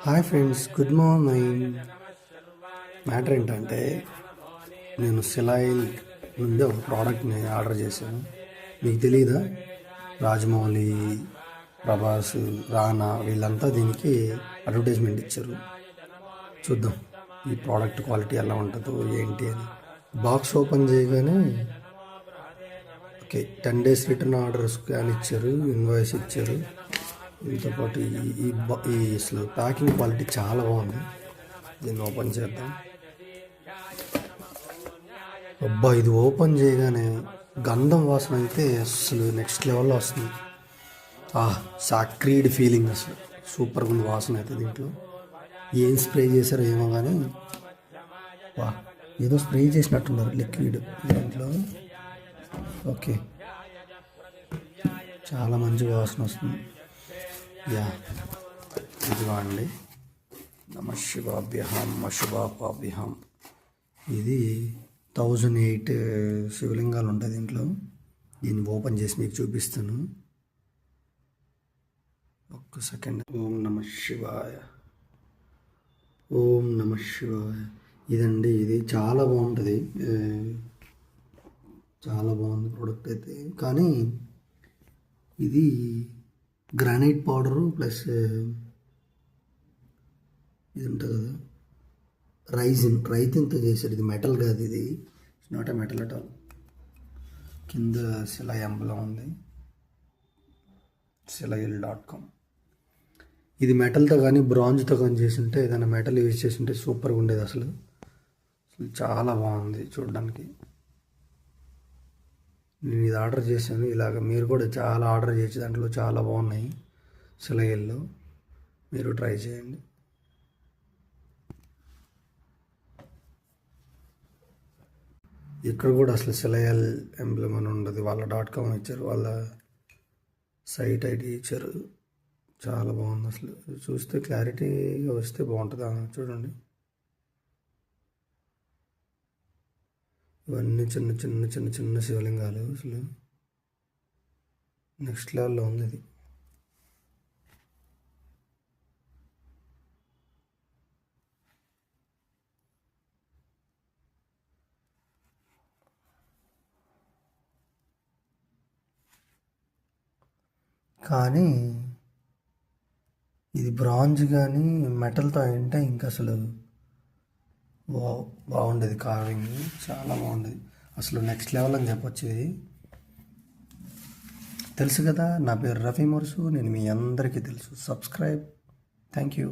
Hi friends, good morning. Matter ఏంటంటే నేను సిలాయిల్ నుండి ఒక ప్రోడక్ట్ని ఆర్డర్ చేశాను. మీకు తెలియదా? రాజమౌళి, ప్రభాస్, రానా వీళ్ళంతా దీనికి అడ్వర్టైజ్మెంట్ ఇచ్చారు. చూద్దాం ఈ ప్రోడక్ట్ క్వాలిటీ ఎలా ఉంటుందో ఏంటి అని. బాక్స్ ఓపెన్ చేయగానే okay 10 days return order scan ఇచ్చారు, ఇన్వాయిస్ ఇచ్చారు. దీంతోపాటు ఈ అసలు ప్యాకింగ్ క్వాలిటీ చాలా బాగుంది. దీన్ని ఓపెన్ చేద్దాం. అబ్బా, ఇది ఓపెన్ చేయగానే గంధం వాసన అయితే అసలు నెక్స్ట్ లెవెల్లో వస్తుంది. సాక్రీడ్ ఫీలింగ్, అసలు సూపర్గా ఉంది వాసన అయితే. దీంట్లో ఏం స్ప్రే చేశారో ఏమో కానీ ఏదో స్ప్రే చేసినట్టున్నారు లిక్విడ్ దీంట్లో. ఓకే, చాలా మంచి వాసన వస్తుంది. ఇదిగో అండి, నమ శివాభ్యహం అశుభాపాభ్యహం. ఇది 1008 శివలింగాలు ఉంటాయి దీంట్లో. దీన్ని ఓపెన్ చేసి మీకు చూపిస్తాను. ఒక్క సెకండ్. ఓం నమ శివాయ, ఓం నమ శివాయ. ఇదండి, ఇది చాలా బాగుంటుంది. చాలా బాగుంది ప్రోడక్ట్ అయితే. కానీ ఇది గ్రానైట్ పౌడరు ప్లస్ ఇది ఉంటుంది కదా రైతిన్తో చేశారు. ఇది మెటల్ కాదు, ఇది it's not a metal at all. కింద సిలా ఎంబలం ఉంది, silail.com. ఇది మెటల్తో కానీ బ్రాంజ్తో కానీ చేసి ఉంటే, ఏదైనా మెటల్ యూజ్ చేసి ఉంటే సూపర్గా ఉండేది. అసలు చాలా బాగుంది చూడడానికి. నేను ఇది ఆర్డర్ చేశాను. ఇలాగ మీరు కూడా చాలా ఆర్డర్ చేసి దాంట్లో చాలా బాగున్నాయి. సిలాయిల్లో మీరు ట్రై చేయండి. ఇక్కడ కూడా అసలు సిలాయిల్ ఎంబ్లమ్ అని ఉండదు. వాళ్ళ .com ఇచ్చారు, వాళ్ళ సైట్ ఐడి ఇచ్చారు. చాలా బాగుంది. అసలు చూస్తే క్లారిటీగా వస్తే బాగుంటుంది. చూడండి, ఇవన్నీ చిన్న చిన్న చిన్న చిన్న శివలింగాలు. అసలు నెక్స్ట్ లెవెల్లో ఉంది ఇది. కానీ ఇది బ్రాంజ్ కానీ మెటల్తో అయింటే ఇంకా అసలు బాగుండేది. కార్వింగ్ చాలా బాగుండేది. అసలు నెక్స్ట్ లెవెల్ అని చెప్పొచ్చు. ఇది తెలుసు కదా, నా పేరు రఫీ ముర్సు. నేను మీ అందరికీ తెలుసు. సబ్స్క్రైబ్. Thank you.